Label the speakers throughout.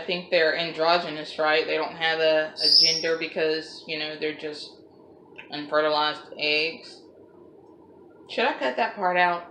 Speaker 1: I think they're androgynous, right? They don't have a gender because, you know, they're just unfertilized eggs. Should I cut that part out?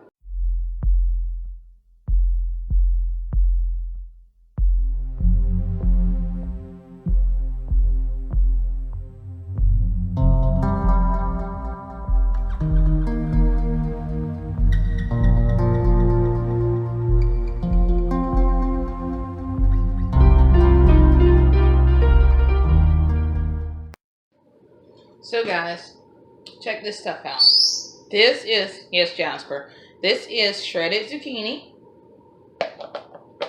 Speaker 1: So guys, check this stuff out. This is, yes Jasper, this is shredded zucchini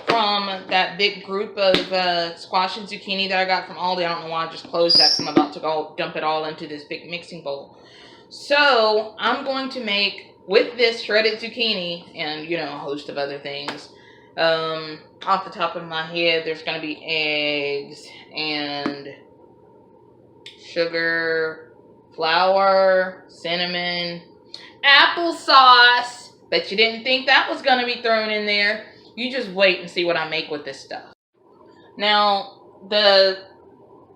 Speaker 1: from that big group of squash and zucchini that I got from Aldi. I don't know why I just closed that because I'm about to go dump it all into this big mixing bowl. So I'm going to make, with this shredded zucchini and, you know, a host of other things, off the top of my head, there's going to be eggs and sugar, flour, cinnamon, applesauce. Bet you didn't think that was going to be thrown in there. You just wait and see what I make with this stuff. Now, the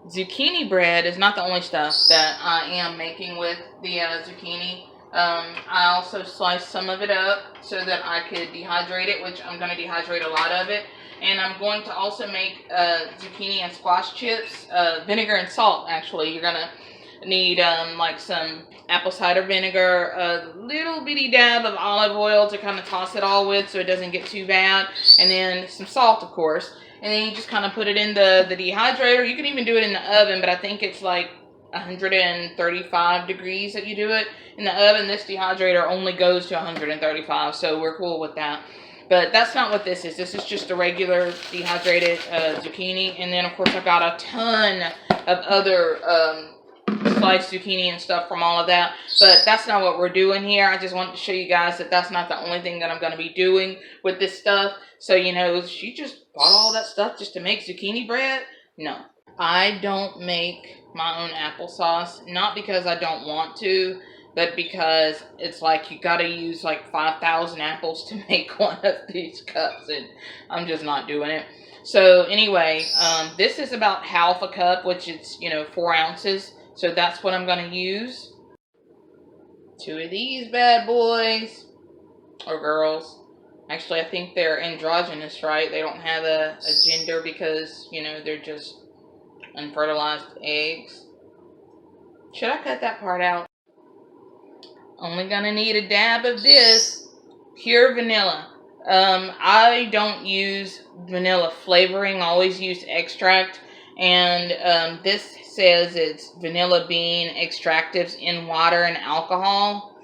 Speaker 1: zucchini bread is not the only stuff that I am making with the zucchini. I also sliced some of it up so that I could dehydrate it, which I'm going to dehydrate a lot of it. And I'm going to also make zucchini and squash chips, vinegar and salt, actually. You're going to need like some apple cider vinegar, a little bitty dab of olive oil to kind of toss it all with so it doesn't get too bad, and then some salt, of course. And then you just kind of put it in the dehydrator. You can even do it in the oven, but I think it's like 135 degrees that you do it in the oven. This dehydrator only goes to 135, so we're cool with that. But that's not what this is. This is just a regular dehydrated zucchini. And then, of course, I've got a ton of other sliced zucchini and stuff from all of that. But that's not what we're doing here. I just wanted to show you guys that that's not the only thing that I'm going to be doing with this stuff. So, you know, she just bought all that stuff just to make zucchini bread? No. I don't make my own applesauce. Not because I don't want to, but because it's like you got to use like 5,000 apples to make one of these cups, and I'm just not doing it. So anyway, this is about half a cup, which is, you know, 4 ounces. So that's what I'm going to use. 2 of these bad boys, or girls. Actually, I think they're androgynous, right? They don't have a gender because, you know, they're just unfertilized eggs. Should I cut that part out? Only gonna need a dab of this pure vanilla. I don't use vanilla flavoring. I always use extract. And this says it's vanilla bean extractives in water and alcohol.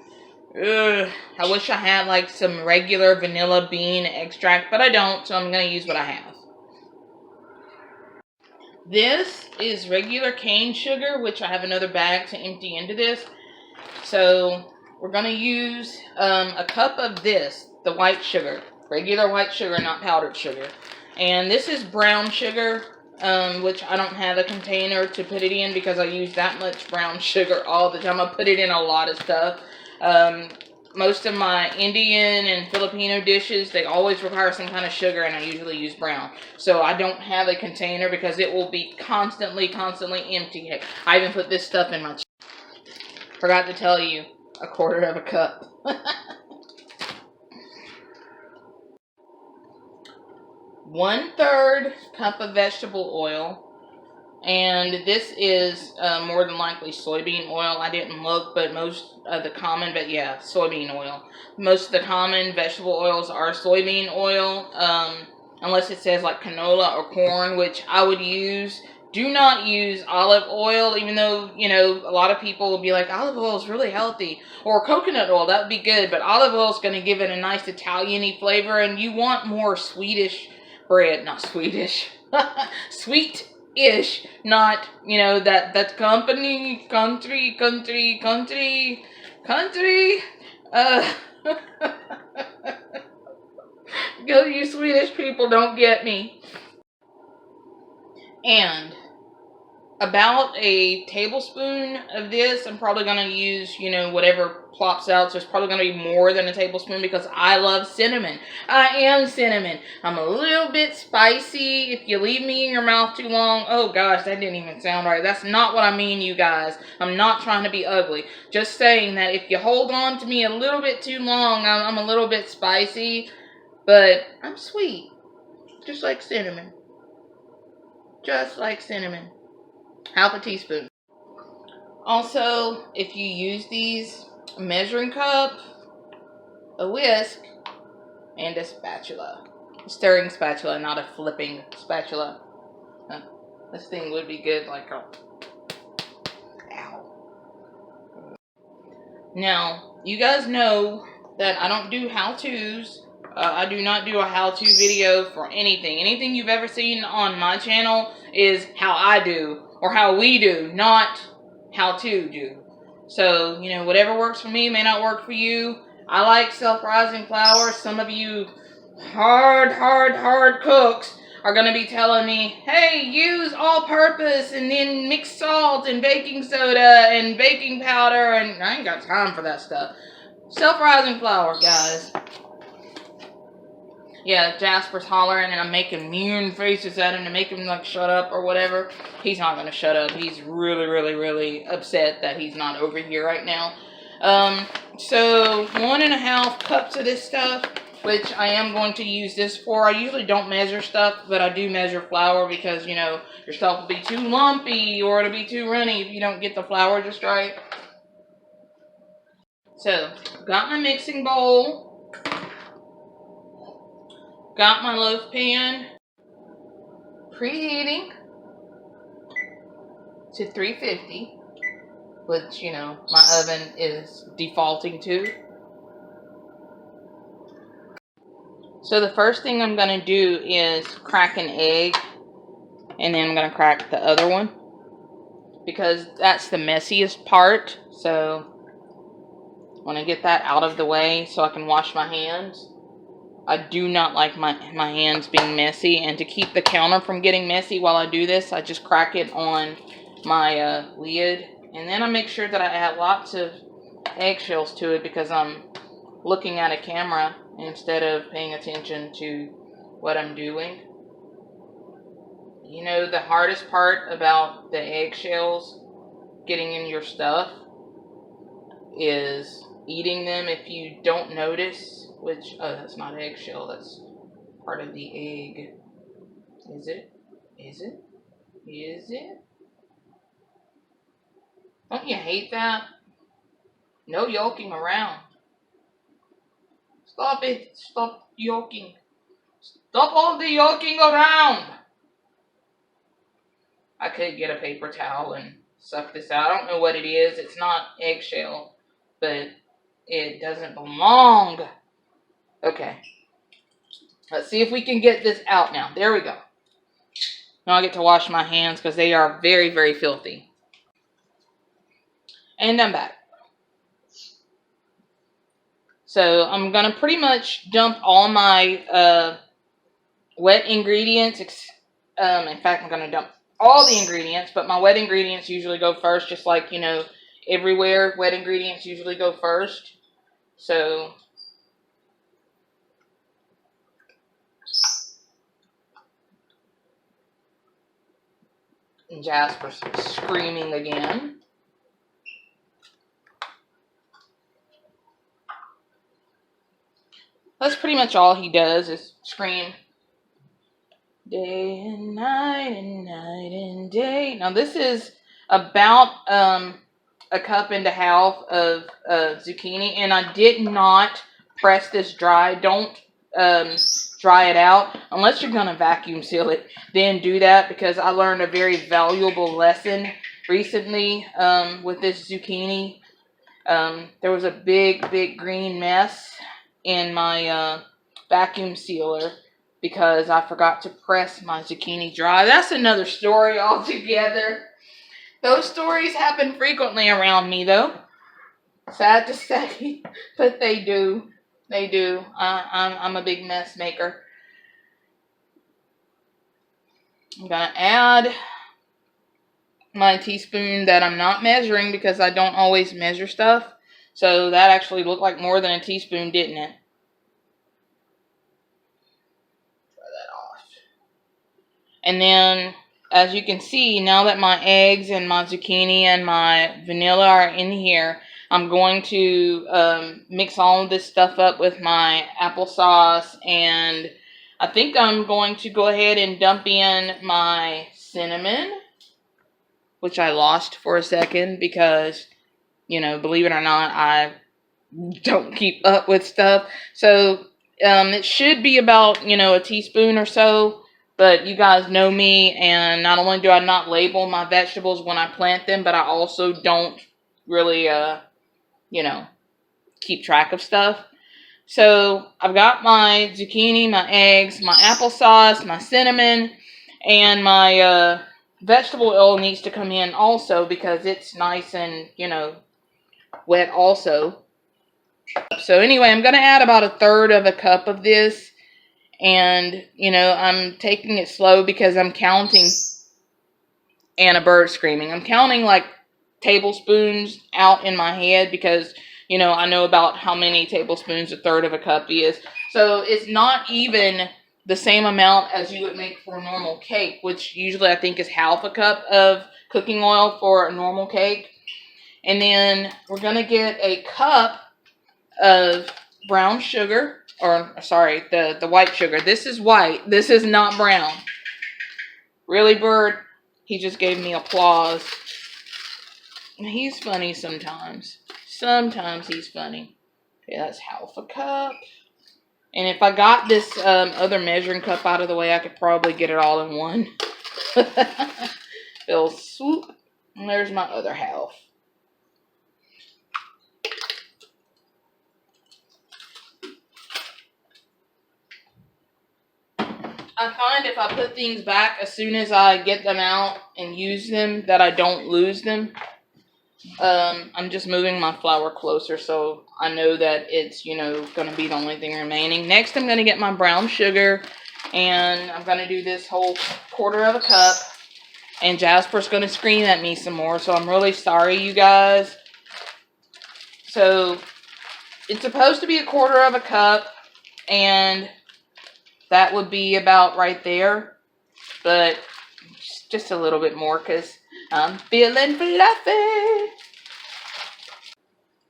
Speaker 1: Ugh, I wish I had like some regular vanilla bean extract, but I don't, so I'm gonna use what I have. This is regular cane sugar, which I have another bag to empty into this. So we're going to use a cup of this, the white sugar, regular white sugar, not powdered sugar. And this is brown sugar, which I don't have a container to put it in because I use that much brown sugar all the time. I put it in a lot of stuff. Most of my Indian and Filipino dishes, they always require some kind of sugar, and I usually use brown. So I don't have a container because it will be constantly empty. I even put this stuff in my... Forgot to tell you, 1/4 of a cup. 1/3 cup of vegetable oil. And this is more than likely soybean oil. I didn't look, but most of the common, but yeah, soybean oil. Most of the common vegetable oils are soybean oil, unless it says like canola or corn, which I would use. Do not use olive oil, even though, you know, a lot of people will be like, olive oil is really healthy. Or coconut oil, that would be good. But olive oil is going to give it a nice Italian-y flavor, and you want more Swedish bread. Not Swedish. Sweet-ish. Not, you know, that country. Go, you Swedish people don't get me. And about a tablespoon of this. I'm probably going to use, you know, whatever plops out. So it's probably going to be more than a tablespoon because I love cinnamon. I am cinnamon. I'm a little bit spicy. If you leave me in your mouth too long, oh gosh, that didn't even sound right. That's not what I mean, you guys. I'm not trying to be ugly. Just saying that if you hold on to me a little bit too long, I'm a little bit spicy. But I'm sweet. Just like cinnamon. Just like cinnamon. Half a teaspoon. Also, if you use these, a measuring cup, a whisk, and a spatula. A stirring spatula, not a flipping spatula. This thing would be good like a... Ow. Now, you guys know that I don't do how-tos. I do not do a how-to video for anything. Anything you've ever seen on my channel is how I do, or how we do, not how to do. So, you know, whatever works for me may not work for you. I like self-rising flour. Some of you hard cooks are going to be telling me, hey, use all-purpose and then mix salt and baking soda and baking powder, and I ain't got time for that stuff. Self-rising flour, guys. Yeah, Jasper's hollering and I'm making mean faces at him to make him like shut up or whatever. He's not going to shut up. He's really upset that he's not over here right now. So 1.5 cups of this stuff, which I am going to use this for. I usually don't measure stuff, but I do measure flour because, you know, your stuff will be too lumpy or it'll be too runny if you don't get the flour just right. So, got my mixing bowl. Got my loaf pan preheating to 350, which, you know, my oven is defaulting to. So the first thing I'm going to do is crack an egg, and then I'm going to crack the other one, because that's the messiest part. So I want to get that out of the way so I can wash my hands. I do not like my hands being messy, and to keep the counter from getting messy while I do this, I just crack it on my lid, and then I make sure that I add lots of eggshells to it because I'm looking at a camera instead of paying attention to what I'm doing. You know, the hardest part about the eggshells getting in your stuff is eating them if you don't notice. Which, oh, that's not eggshell, that's part of the egg. Is it? Is it? Is it? Don't you hate that? No yolking around. Stop it. Stop yolking. Stop all the yolking around. I could get a paper towel and suck this out. I don't know what it is. It's not eggshell, but it doesn't belong. Okay. Let's see if we can get this out now. There we go. Now I get to wash my hands because they are very filthy. And I'm back. So I'm going to pretty much dump all my wet ingredients. In fact, I'm going to dump all the ingredients, but my wet ingredients usually go first, just like, you know, everywhere wet ingredients usually go first. So and Jasper's screaming again. That's pretty much all he does is scream. Day and night and night and day. Now this is about 1.5 cups of zucchini, and I did not press this dry. Don't dry it out unless you're going to vacuum seal it. Then do that, because I learned a very valuable lesson recently with this zucchini. There was a big green mess in my vacuum sealer because I forgot to press my zucchini dry. That's another story altogether. Those stories happen frequently around me, though. Sad to say, but they do. They do. I'm a big mess maker. I'm going to add my teaspoon that I'm not measuring because I don't always measure stuff. So that actually looked like more than a teaspoon, didn't it? Try that off. And then, as you can see, now that my eggs and my zucchini and my vanilla are in here, I'm going to mix all of this stuff up with my applesauce, and I think I'm going to go ahead and dump in my cinnamon, which I lost for a second because, you know, believe it or not, I don't keep up with stuff. So it should be about, you know, a teaspoon or so. But you guys know me, and not only do I not label my vegetables when I plant them, but I also don't really, you know, keep track of stuff. So I've got my zucchini, my eggs, my applesauce, my cinnamon, and my vegetable oil needs to come in also because it's nice and, you know, wet also. So anyway, I'm going to add about 1/3 of a cup of this. And, you know, I'm taking it slow because I'm counting, and a bird screaming. I'm counting like tablespoons out in my head because, you know, I know about how many tablespoons 1/3 of a cup is. So it's not even the same amount as you would make for a normal cake, which usually I think is 1/2 a cup of cooking oil for a normal cake. And then we're going to get a cup of brown sugar. Or, sorry, the white sugar. This is white. This is not brown. Really, Bird? He just gave me applause. He's funny sometimes. Sometimes he's funny. Okay, that's 1/2 a cup. And if I got this other measuring cup out of the way, I could probably get it all in one. It'll swoop. And there's my other 1/2. I find if I put things back as soon as I get them out and use them, that I don't lose them. I'm just moving my flour closer so I know that it's, you know, going to be the only thing remaining. Next, I'm going to get my brown sugar, and I'm going to do this whole 1/4 of a cup. And Jasper's going to scream at me some more, so I'm really sorry, you guys. So, it's supposed to be 1/4 of a cup, and that would be about right there. But just a little bit more because I'm feeling fluffy.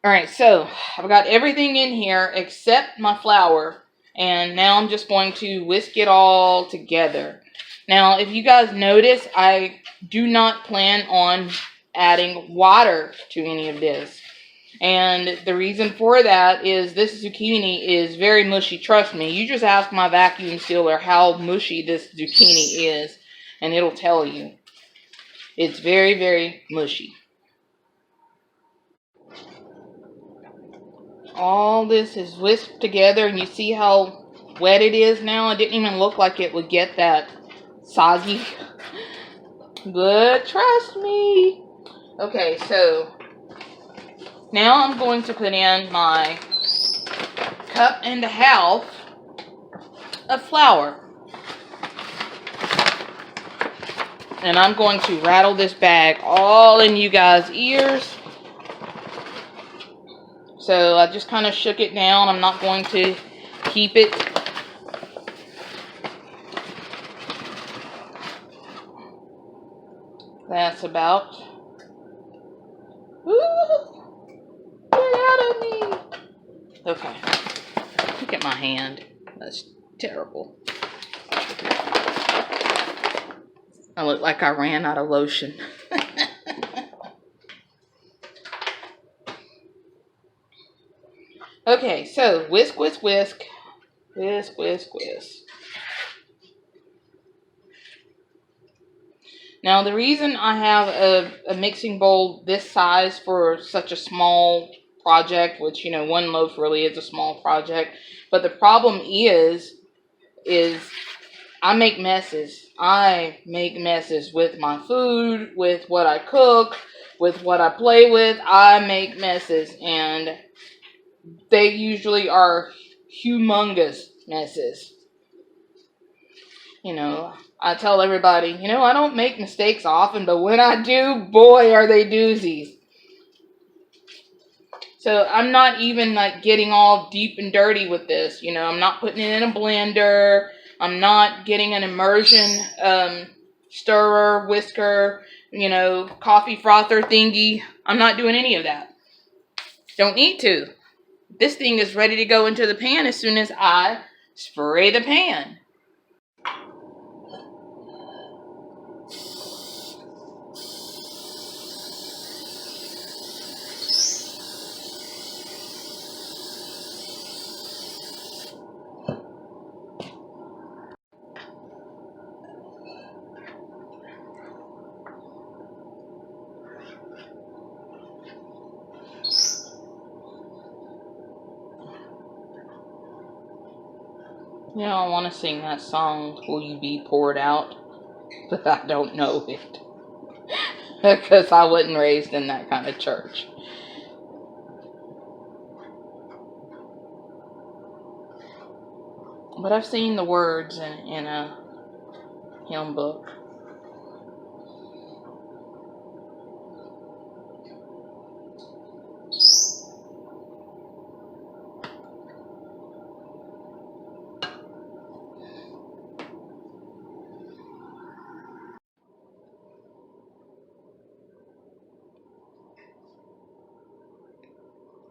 Speaker 1: Alright, so I've got everything in here except my flour. And now I'm just going to whisk it all together. Now, if you guys notice, I do not plan on adding water to any of this. And the reason for that is this zucchini is very mushy. Trust me, you just ask my vacuum sealer how mushy this zucchini is, and it'll tell you. It's very, very mushy. All this is whisked together, and you see how wet it is now? It didn't even look like it would get that soggy. But trust me. Okay, so now I'm going to put in my 1.5 cups of flour. And I'm going to rattle this bag all in you guys' ears. So I just kind of shook it down. I'm not going to keep it. That's about. Ooh, get out of me. Okay. Look at my hand. That's terrible. I look like I ran out of lotion. Okay, so whisk, whisk, whisk. Whisk, whisk, whisk. Now, the reason I have a mixing bowl this size for such a small project, which, you know, 1 loaf really is a small project, but the problem is I make messes. I make messes with my food, with what I cook, with what I play with. I make messes, and they usually are humongous messes. You know, I tell everybody, you know, I don't make mistakes often, but when I do, boy, are they doozies. So I'm not even like getting all deep and dirty with this. You know, I'm not putting it in a blender. I'm not getting an immersion stirrer, whisker, you know, coffee frother thingy. I'm not doing any of that. Don't need to. This thing is ready to go into the pan as soon as I spray the pan. You know, I want to sing that song, Will You Be Poured Out? But I don't know it. Because I wasn't raised in that kind of church. But I've seen the words in a hymn book.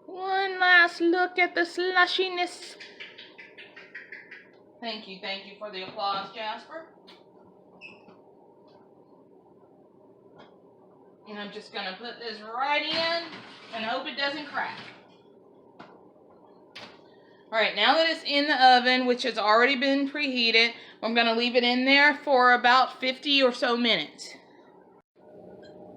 Speaker 1: One last look at the slushiness. Thank you for the applause, Jasper. And I'm just going to put this right in and hope it doesn't crack. Alright, now that it's in the oven, which has already been preheated, I'm going to leave it in there for about 50 or so minutes.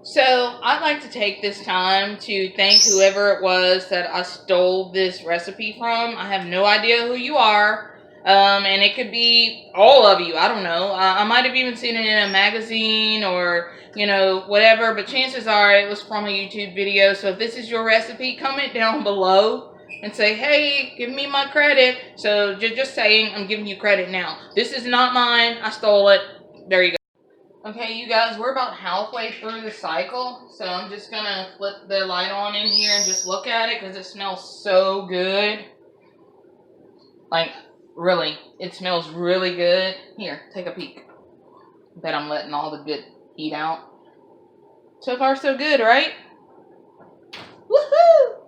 Speaker 1: So, I'd like to take this time to thank whoever it was that I stole this recipe from. I have no idea who you are, and it could be all of you. I don't know. I might have even seen it in a magazine or, you know, whatever, but chances are it was from a YouTube video. So, if this is your recipe, comment down below and say, hey, give me my credit. So, just saying, I'm giving you credit now. This is not mine. I stole it. There you go. Okay, you guys, we're about halfway through the cycle, so I'm just going to flip the light on in here and just look at it because it smells so good. Like, really, it smells really good. Here, take a peek. Bet I'm letting all the good heat out. So far, so good, right? Woohoo!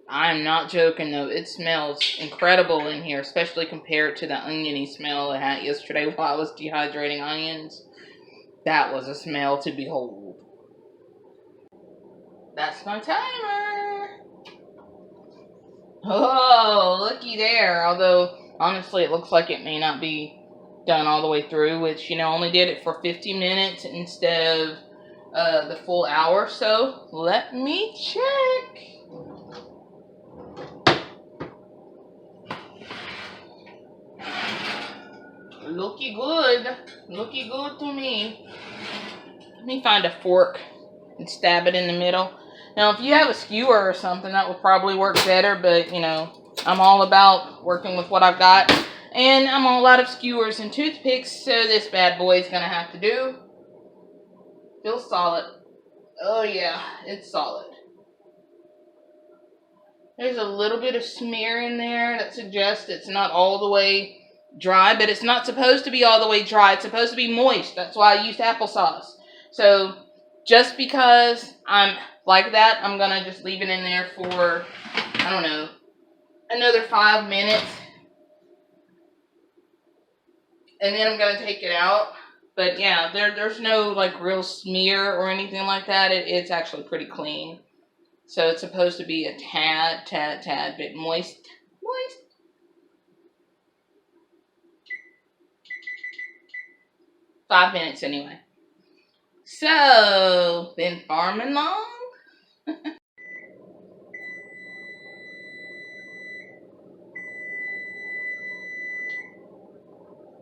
Speaker 1: I'm not joking, though. It smells incredible in here, especially compared to the oniony smell I had yesterday while I was dehydrating onions. That was a smell to behold. That's my timer. Oh, looky there. Although, honestly, it looks like it may not be done all the way through, which, you know, only did it for 50 minutes instead of the full hour. So, let me check. Looky good. Looky good to me. Let me find a fork and stab it in the middle. Now, if you have a skewer or something, that would probably work better, but, you know, I'm all about working with what I've got. And I'm all out of skewers and toothpicks, so this bad boy is going to have to do. Feels solid. Oh, yeah, it's solid. There's a little bit of smear in there that suggests it's not all the way dry, but it's not supposed to be all the way dry. It's supposed to be moist. That's why I used applesauce. So, just because I'm like that, I'm going to just leave it in there for, I don't know, another 5 minutes. And then I'm going to take it out. But yeah, there's no like real smear or anything like that. It's actually pretty clean. So it's supposed to be a tad bit moist. 5 minutes anyway. So, been farming long?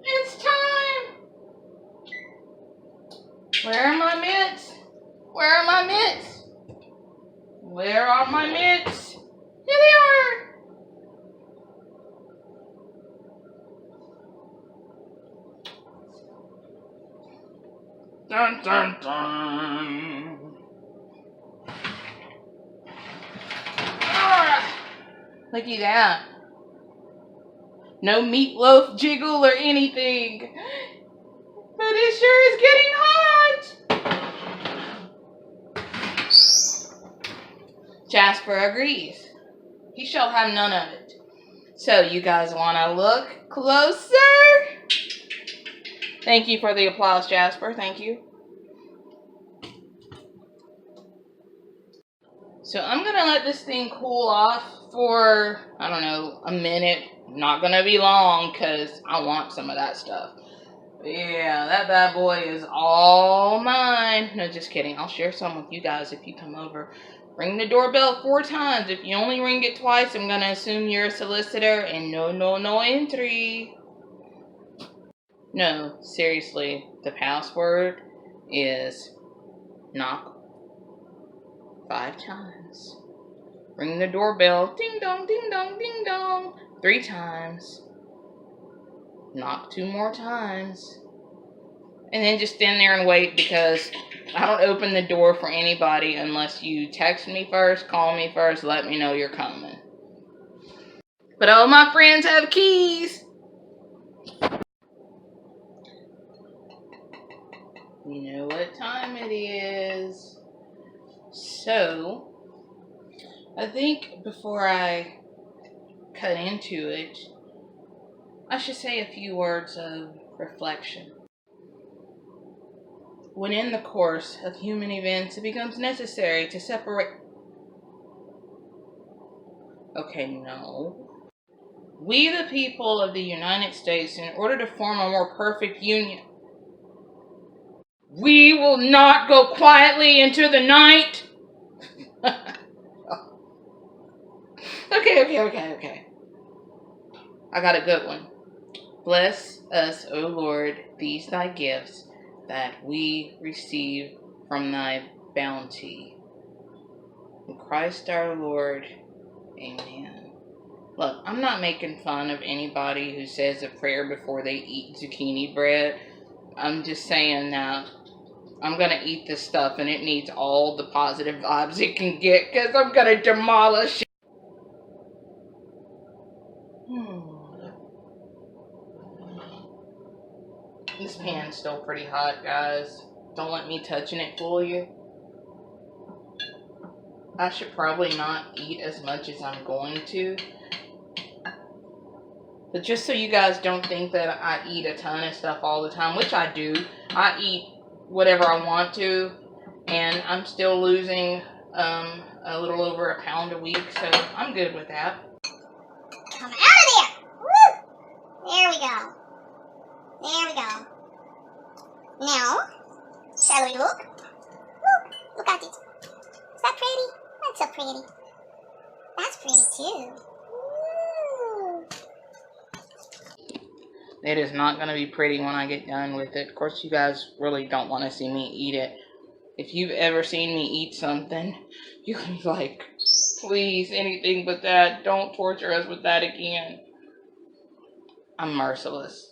Speaker 1: It's time! Where are my mitts? Where are my mitts? Where are my mitts? Here they are! Dun, dun, dun. Looky that. No meatloaf jiggle or anything. But it sure is getting hot. Jasper agrees. He shall have none of it. So you guys want to look closer? Thank you for the applause, Jasper. Thank you. So I'm going to let this thing cool off for, I don't know, a minute. Not going to be long because I want some of that stuff. But yeah, that bad boy is all mine. No, just kidding. I'll share some with you guys if you come over. Ring the doorbell 4 times. If you only ring it twice, I'm going to assume you're a solicitor and no entry. No, seriously, the password is knock 5 times. Ring the doorbell, ding dong, ding dong, ding dong, 3 times. Knock 2 more times. And then just stand there and wait because I don't open the door for anybody unless you text me first, call me first, let me know you're coming. But all my friends have keys. You know what time it is. So, I think before I cut into it, I should say a few words of reflection. When in the course of human events, it becomes necessary to separate... Okay, no. We, the people of the United States, in order to form a more perfect union... We will not go quietly into the night. Okay. I got a good one. Bless us, O Lord, these thy gifts that we receive from thy bounty. In Christ our Lord, amen. Look, I'm not making fun of anybody who says a prayer before they eat zucchini bread. I'm just saying that I'm going to eat this stuff and it needs all the positive vibes it can get because I'm going to demolish it. This pan's still pretty hot, guys. Don't let me touching it fool you. I should probably not eat as much as I'm going to. But just so you guys don't think that I eat a ton of stuff all the time, which I do. I eat whatever I want to, and I'm still losing a little over a pound a week, so I'm good with that.
Speaker 2: Come out of there! Woo! There we go. Now, shall we look? Look at it. Is that pretty? That's so pretty. That's pretty too. Ooh.
Speaker 1: It is not going to be pretty when I get done with it. Of course, you guys really don't want to see me eat it. If you've ever seen me eat something, you can be like, please, anything but that. Don't torture us with that again. I'm merciless.